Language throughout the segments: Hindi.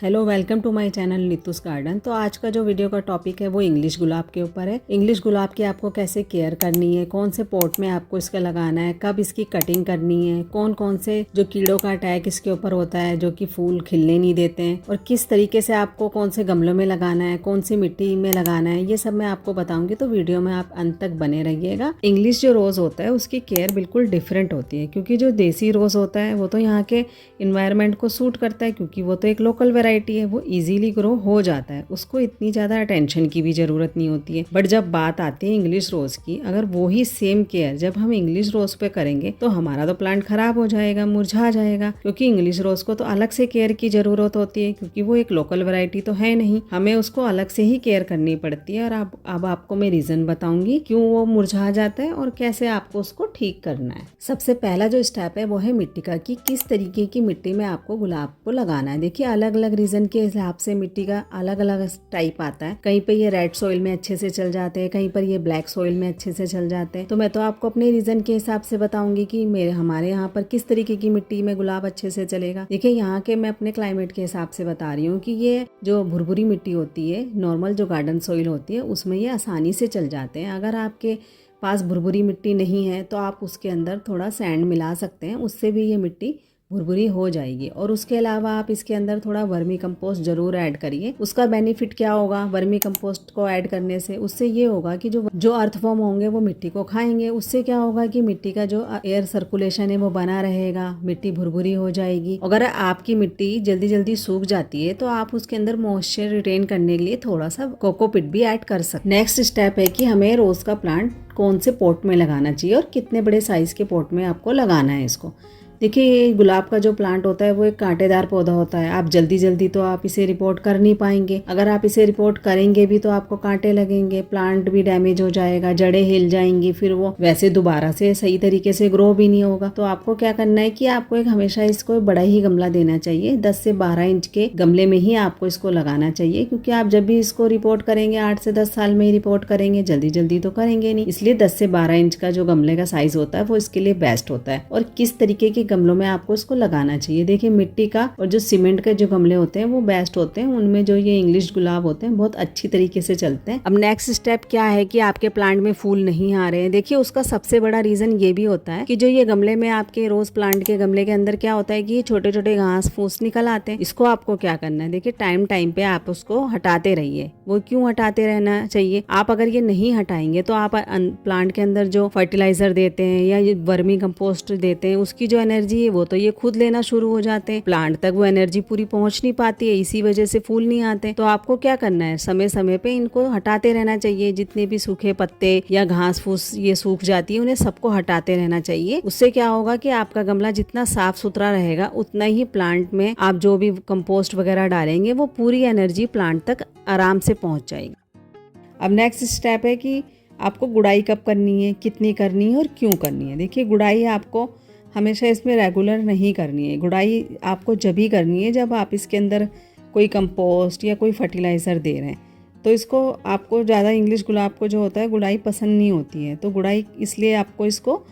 Hello, welcome to my channel Neetu's garden. तो आज का जो वीडियो का टॉपिक है वो इंग्लिश गुलाब के ऊपर है। इंग्लिश गुलाब की आपको कैसे केयर करनी है, कौन से पॉट में आपको इसका लगाना है, कब इसकी कटिंग करनी है, कौन कौन से जो कीड़ों का अटैक इसके ऊपर होता है जो कि फूल खिलने नहीं देते हैं, और किस तरीके से आपको कौन से गमलों में लगाना है, कौन सी मिट्टी में लगाना है, ये सब मैं आपको बताऊंगी। तो वीडियो में आप अंत तक बने रहिएगा। इंग्लिश जो रोज होता है उसकी केयर बिल्कुल डिफरेंट होती है, क्योंकि जो देसी रोज होता है वो तो यहाँ के इन्वायरमेंट को सूट करता है, क्योंकि वो तो एक लोकल वैरायटी है, वो इजीली ग्रो हो जाता है, उसको इतनी ज़्यादा अटेंशन की भी ज़रूरत नहीं होती है। बट जब बात आती है इंग्लिश रोज़ की, अगर वो ही सेम केयर जब हम इंग्लिश रोज़ पे करेंगे तो हमारा तो प्लांट खराब हो जाएगा, मुरझा जाएगा, क्योंकि इंग्लिश रोज़ को तो अलग से केयर की ज़रूरत होती है, क्योंकि वो एक लोकल वैरायटी तो है नहीं, हमें उसको अलग से ही केयर करनी पड़ती है। और अब आपको मैं रीज़न बताऊंगी क्यों वो मुरझा जाता है और कैसे आपको उसको ठीक करना है। सबसे पहला जो स्टेप है वो है मिट्टी का, कि किस तरीके की मिट्टी में आपको गुलाब को लगाना है। देखिए, अलग अलग रीजन के हिसाब से मिट्टी का अलग अलग टाइप आता है। कहीं पे ये रेड सॉइल में अच्छे से चल जाते हैं, कहीं पर ये ब्लैक सॉइल में अच्छे से चल जाते हैं। तो मैं तो आपको अपने रीजन के हिसाब से बताऊंगी कि हमारे यहाँ पर किस तरीके की मिट्टी में गुलाब अच्छे से चलेगा। देखिए, यहाँ के मैं अपने क्लाइमेट के हिसाब से बता रही हूँ कि ये जो भुरभुरी मिट्टी होती है, नॉर्मल जो गार्डन सॉइल होती है, उसमें ये आसानी से चल जाते हैं। अगर आपके पास भुरभुरी मिट्टी नहीं है तो आप उसके अंदर थोड़ा सैंड मिला सकते हैं, उससे भी ये मिट्टी भुरभुरी हो जाएगी। और उसके अलावा आप इसके अंदर थोड़ा वर्मी कंपोस्ट जरूर ऐड करिए। उसका बेनिफिट क्या होगा वर्मी कंपोस्ट को ऐड करने से? उससे ये होगा कि जो अर्थवॉर्म होंगे वो मिट्टी को खाएंगे। उससे क्या होगा कि मिट्टी का जो एयर सर्कुलेशन है वो बना रहेगा, मिट्टी भुरभुरी हो जाएगी। अगर आपकी मिट्टी जल्दी जल्दी सूख जाती है तो आप उसके अंदर मॉइस्चर रिटेन करने के लिए थोड़ा सा कोकोपीट भी ऐड कर सकते। नेक्स्ट स्टेप है कि हमें रोज का प्लांट कौन से पॉट में लगाना चाहिए और कितने बड़े साइज के पॉट में आपको लगाना है इसको। देखिए, ये गुलाब का जो प्लांट होता है वो एक कांटेदार पौधा होता है। आप जल्दी जल्दी तो आप इसे रिपोर्ट कर नहीं पाएंगे। अगर आप इसे रिपोर्ट करेंगे भी तो आपको कांटे लगेंगे, प्लांट भी डैमेज हो जाएगा, जड़ें हिल जाएंगी, फिर वो वैसे दोबारा से सही तरीके से ग्रो भी नहीं होगा। तो आपको क्या करना है कि आपको एक हमेशा इसको बड़ा ही गमला देना चाहिए। 10 से 12 इंच के गमले में ही आपको इसको लगाना चाहिए, क्योंकि आप जब भी इसको रिपोर्ट करेंगे 8 से 10 साल में ही रिपोर्ट करेंगे, जल्दी जल्दी तो करेंगे नहीं। इसलिए 10 से 12 इंच का जो गमले का साइज होता है वो इसके लिए बेस्ट होता है। और किस तरीके के गमलों में आपको इसको लगाना चाहिए? देखिए, मिट्टी का और जो सीमेंट के जो गमले होते हैं वो बेस्ट होते हैं। उनमें जो ये इंग्लिश गुलाब होते हैं बहुत अच्छी तरीके से चलते हैं। अब नेक्स्ट स्टेप क्या है कि आपके प्लांट में फूल नहीं आ रहे हैं। देखिए, उसका सबसे बड़ा रीजन ये भी होता है कि जो ये गमले में आपके रोज प्लांट के गमले के अंदर क्या होता है कि ये छोटे छोटे घास फूस निकल आते हैं। इसको आपको क्या करना है? देखिए, टाइम टाइम पे आप उसको हटाते रहिए। वो क्यों हटाते रहना चाहिए? आप अगर ये नहीं हटाएंगे तो आप प्लांट के अंदर जो फर्टिलाइजर देते हैं या ये वर्मी कंपोस्ट देते हैं, उसकी जो एनर्जी है वो तो ये खुद लेना शुरू हो जाते हैं। प्लांट तक वो एनर्जी पूरी पहुंच नहीं पाती है, इसी वजह से फूल नहीं आते। तो आपको क्या करना है? समय समय पे इनको हटाते रहना चाहिए। जितने भी सूखे पत्ते या घास फूस ये सूख जाती है उन्हें सबको हटाते रहना चाहिए। उससे क्या होगा कि आपका गमला जितना साफ सुथरा रहेगा उतना ही प्लांट में आप जो भी कंपोस्ट वगैरह डालेंगे वो पूरी एनर्जी प्लांट तक आराम से पहुंच जाएगी। अब नेक्स्ट स्टेप है कि आपको गुड़ाई कब करनी है, कितनी करनी है और क्यों करनी है। देखिए, गुड़ाई आपको हमेशा इसमें रेगुलर नहीं करनी है। गुड़ाई आपको जब ही करनी है जब आप इसके अंदर कोई कंपोस्ट या कोई फर्टिलाइज़र दे रहे हैं। तो इसको आपको ज़्यादा इंग्लिश गुलाब को जो होता है गुड़ाई पसंद नहीं होती है। तो गुड़ाई इसलिए आपको इसको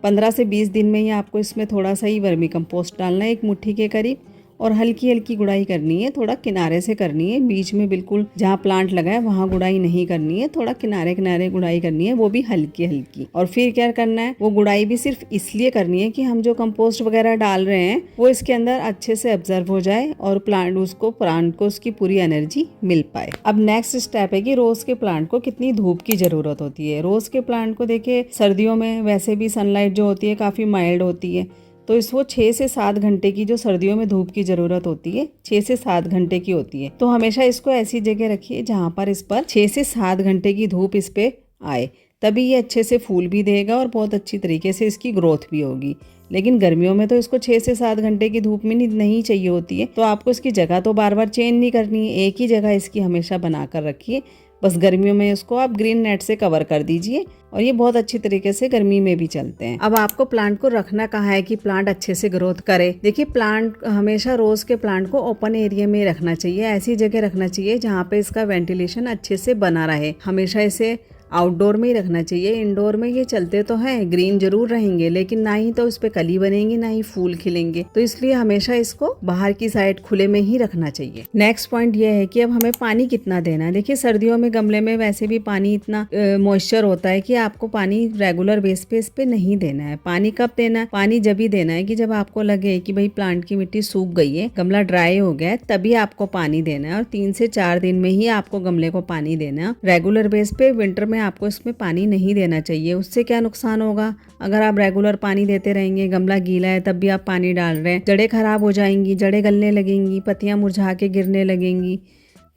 15 से 20 दिन में ही आपको इसमें थोड़ा सा ही वर्मी कंपोस्ट डालना है, 1 मुट्ठी के करीब, और हल्की हल्की गुड़ाई करनी है। थोड़ा किनारे से करनी है, बीच में बिल्कुल जहाँ प्लांट लगा है वहाँ गुड़ाई नहीं करनी है। थोड़ा किनारे किनारे गुड़ाई करनी है, वो भी हल्की हल्की। और फिर क्या करना है? वो गुड़ाई भी सिर्फ इसलिए करनी है कि हम जो कंपोस्ट वगैरह डाल रहे हैं वो इसके अंदर अच्छे से ऑब्जर्व हो जाए और प्लांट को उसकी पूरी एनर्जी मिल पाए। अब नेक्स्ट स्टेप है कि रोज के प्लांट को कितनी धूप की जरूरत होती है। रोज के प्लांट को देखिए, सर्दियों में वैसे भी सनलाइट जो होती है काफी माइल्ड होती है, तो इसको 6 से 7 घंटे की जो सर्दियों में धूप की जरूरत होती है 6 से 7 घंटे की होती है। तो हमेशा इसको ऐसी जगह रखिए जहाँ पर इस पर 6 से 7 घंटे की धूप इस पे आए, तभी ये अच्छे से फूल भी देगा और बहुत अच्छी तरीके से इसकी ग्रोथ भी होगी। लेकिन गर्मियों में तो इसको 6 से 7 घंटे की धूप में नहीं चाहिए होती है, तो आपको इसकी जगह तो बार बार चेंज नहीं करनी है, एक ही जगह इसकी हमेशा बना कर रखिए। बस गर्मियों में इसको आप ग्रीन नेट से कवर कर दीजिए और ये बहुत अच्छी तरीके से गर्मी में भी चलते हैं। अब आपको प्लांट को रखना कहाँ है कि प्लांट अच्छे से ग्रोथ करे? देखिए, प्लांट हमेशा रोज के प्लांट को ओपन एरिया में रखना चाहिए, ऐसी जगह रखना चाहिए जहाँ पे इसका वेंटिलेशन अच्छे से बना रहे। हमेशा इसे आउटडोर में ही रखना चाहिए। इंडोर में ये चलते तो हैं, ग्रीन जरूर रहेंगे, लेकिन ना ही तो उस पे कली बनेगी ना ही फूल खिलेंगे। तो इसलिए हमेशा इसको बाहर की साइड खुले में ही रखना चाहिए। नेक्स्ट पॉइंट ये है कि अब हमें पानी कितना देना है। देखिए सर्दियों में गमले में वैसे भी पानी इतना मॉइस्चर होता है कि आपको पानी रेगुलर बेस पे इस पे नहीं देना है। पानी कब देना है? पानी जब ही देना है कि जब आपको लगे कि भाई प्लांट की मिट्टी सूख गई है, गमला ड्राई हो गया है, तभी आपको पानी देना है। और 3 से 4 दिन में ही आपको गमले को पानी देना है। रेगुलर बेस पे विंटर में आपको इसमें पानी नहीं देना चाहिए। उससे क्या नुकसान होगा? अगर आप रेगुलर पानी देते रहेंगे, गमला गीला है तब भी आप पानी डाल रहे हैं, जड़ें खराब हो जाएंगी, जड़ें गलने लगेंगी, पत्तियां मुरझा के गिरने लगेंगी,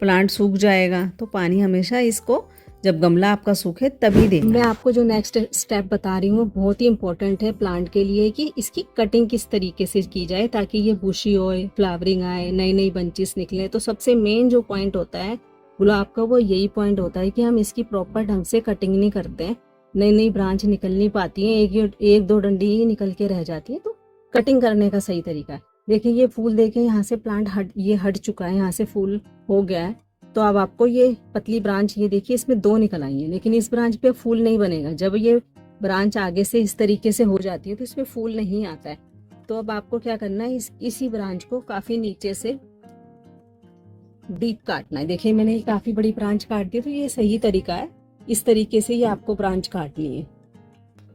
प्लांट सूख जाएगा। तो पानी हमेशा इसको जब गमला आपका सूखे तभी देना। मैं आपको जो नेक्स्ट स्टेप बता रही हूँ बहुत ही इंपॉर्टेंट है प्लांट के लिए कि इसकी कटिंग किस तरीके से की जाए ताकि ये बुशी होए, फ्लावरिंग आए, नई नई बंचेस निकले। तो सबसे मेन जो पॉइंट होता है गुलाब का वो यही पॉइंट होता है कि हम इसकी प्रॉपर ढंग से कटिंग नहीं करते हैं। नई नई ब्रांच निकल नहीं पाती है, एक दो डंडी ही निकल के रह जाती है। तो कटिंग करने का सही तरीका है। देखिए ये फूल देखें, यहाँ से प्लांट हट चुका है, यहाँ से फूल हो गया है। तो अब आपको ये पतली ब्रांच, ये देखिए इसमें 2 निकल आई है, लेकिन इस ब्रांच पे फूल नहीं बनेगा। जब ये ब्रांच आगे से इस तरीके से हो जाती है तो इसमें फूल नहीं आता है। तो अब आपको क्या करना है, इसी ब्रांच को काफी नीचे से डीप काटना है। देखिए मैंने काफी बड़ी ब्रांच काट दी, तो ये सही तरीका है। इस तरीके से ये आपको ब्रांच काटनी है।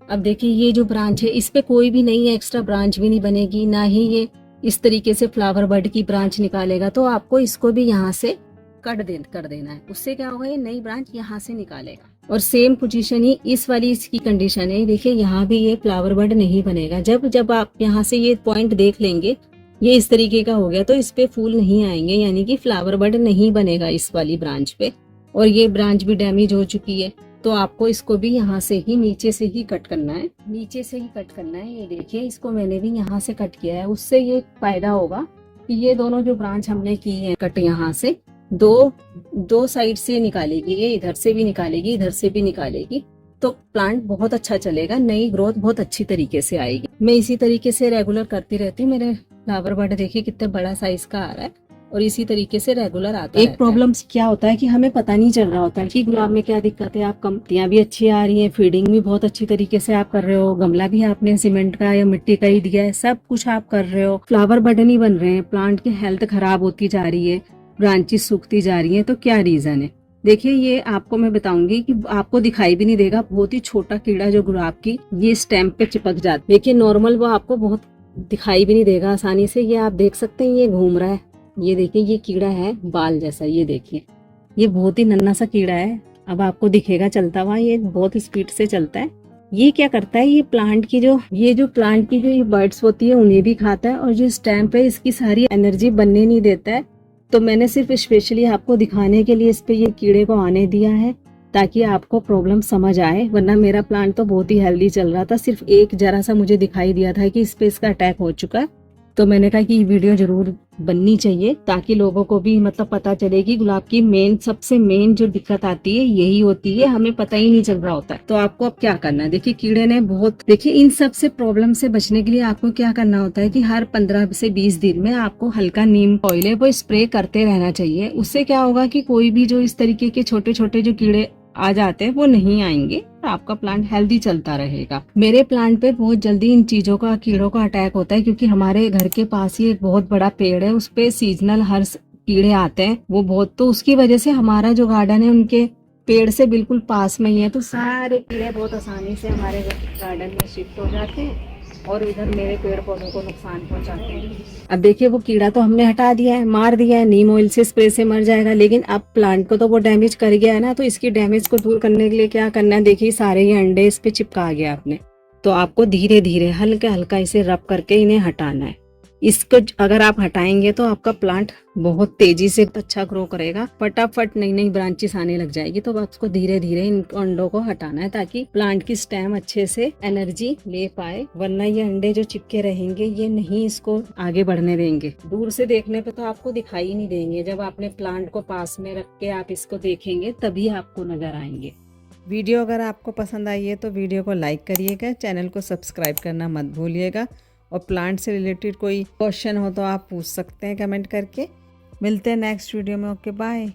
अब देखिए ये जो ब्रांच है इस पे कोई भी नई एक्स्ट्रा ब्रांच भी नहीं बनेगी, ना ही ये इस तरीके से फ्लावर बड की ब्रांच निकालेगा। तो आपको इसको भी यहाँ से कर देना है। उससे क्या होगा, ये नई ब्रांच यहाँ से निकालेगा। और सेम पोजीशन ही इस वाली इसकी कंडीशन है। देखिए यहाँ भी ये फ्लावर बड नहीं बनेगा। जब आप यहाँ से ये पॉइंट देख लेंगे ये इस तरीके का हो गया तो इस पे फूल नहीं आएंगे, यानी कि फ्लावर बड नहीं बनेगा इस वाली ब्रांच पे। और ये ब्रांच भी डैमेज हो चुकी है। तो आपको इसको भी यहाँ से ही नीचे से ही कट करना है, नीचे से ही कट करना है। ये देखिए इसको मैंने भी यहाँ से कट किया है। उससे ये फायदा होगा कि ये दोनों जो ब्रांच हमने की है कट, यहाँ से दो साइड से निकालेगी, ये इधर से भी निकालेगी, इधर से भी निकालेगी। तो प्लांट बहुत अच्छा चलेगा, नई ग्रोथ बहुत अच्छी तरीके से आएगी। मैं इसी तरीके से रेगुलर करती रहती हूँ। मेरे फ्लावर बड देखिए कितने बड़ा साइज का आ रहा है और इसी तरीके से रेगुलर आता है। एक प्रॉब्लम क्या होता है कि हमें पता नहीं चल रहा होता है कि गुलाब में क्या दिक्कत है। आप पत्तियां भी अच्छी आ रही हैं, फीडिंग भी बहुत अच्छी तरीके से आप कर रहे हो, गमला भी आपने सीमेंट का या मिट्टी का ही दिया है, सब कुछ आप कर रहे हो, फ्लावर बड नहीं बन रहे हैं, प्लांट की हेल्थ खराब होती जा रही है, ब्रांचेस सूखती जा रही हैं। तो क्या रीजन है? देखिए ये आपको मैं बताऊंगी कि आपको दिखाई भी नहीं देगा। बहुत ही छोटा कीड़ा जो गुलाब की ये स्टेम पे चिपक जाता है। देखिए नॉर्मल वो आपको बहुत दिखाई भी नहीं देगा आसानी से। ये आप देख सकते हैं ये घूम रहा है। ये देखिए ये कीड़ा है बाल जैसा, ये देखिए ये बहुत ही नन्हा सा कीड़ा है। अब आपको दिखेगा चलता हुआ, ये बहुत स्पीड से चलता है। ये क्या करता है, ये प्लांट की जो ये बर्ड्स होती है उन्हें भी खाता है और जो स्टेम पे इसकी सारी एनर्जी बनने नहीं देता है। तो मैंने सिर्फ स्पेशली आपको दिखाने के लिए इस पे ये कीड़े को आने दिया है ताकि आपको प्रॉब्लम समझ आए। वरना मेरा प्लांट तो बहुत ही हेल्दी चल रहा था, सिर्फ एक जरा सा मुझे दिखाई दिया था कि इस पे इसका अटैक हो चुका है। तो मैंने कहा कि ये वीडियो जरूर बननी चाहिए ताकि लोगों को भी मतलब पता चले कि गुलाब की सबसे मेन जो दिक्कत आती है यही होती है, हमें पता ही नहीं चल रहा होता है। तो आपको अब क्या करना है, देखिए कीड़े ने देखिए इन सब से प्रॉब्लम से बचने के लिए आपको क्या करना होता है कि हर 15 से 20 दिन में आपको हल्का नीम ऑयल है वो स्प्रे करते रहना चाहिए। उससे क्या होगा कि कोई भी जो इस तरीके के छोटे छोटे जो कीड़े आ जाते हैं वो नहीं आएंगे और आपका प्लांट हेल्दी चलता रहेगा। मेरे प्लांट पे बहुत जल्दी इन चीजों का, कीड़ों का अटैक होता है क्योंकि हमारे घर के पास ही एक बहुत बड़ा पेड़ है, उस पे सीजनल हर कीड़े आते हैं वो बहुत। तो उसकी वजह से हमारा जो गार्डन है उनके पेड़ से बिल्कुल पास में ही है, तो सारे कीड़े बहुत आसानी से हमारे गार्डन में शिफ्ट हो जाते हैं और इधर मेरे पेड़ पौधों को नुकसान पहुंचाते हैं। अब देखिए वो कीड़ा तो हमने हटा दिया है, मार दिया है, नीम ऑयल से स्प्रे से मर जाएगा, लेकिन अब प्लांट को तो वो डैमेज कर गया है ना। तो इसकी डैमेज को दूर करने के लिए क्या करना है, देखिए सारे ये अंडे इस पे चिपका गया आपने। तो आपको धीरे धीरे हल्का हल्का इसे रब करके इन्हें हटाना है। इसको अगर आप हटाएंगे तो आपका प्लांट बहुत तेजी से अच्छा ग्रो करेगा, फटाफट नई नई ब्रांचेस आने लग जाएगी। तो आपको धीरे धीरे इन अंडों को हटाना है ताकि प्लांट की स्टेम अच्छे से एनर्जी ले पाए, वरना ये अंडे जो चिपके रहेंगे ये नहीं इसको आगे बढ़ने देंगे। दूर से देखने पे तो आपको दिखाई नहीं देंगे, जब आपने प्लांट को पास में रख के आप इसको देखेंगे तभी आपको नजर आएंगे। वीडियो अगर आपको पसंद आई है तो वीडियो को लाइक करिएगा, चैनल को सब्सक्राइब करना मत भूलिएगा और प्लांट से रिलेटेड कोई क्वेश्चन हो तो आप पूछ सकते हैं कमेंट करके। मिलते हैं नेक्स्ट वीडियो में। Okay bye.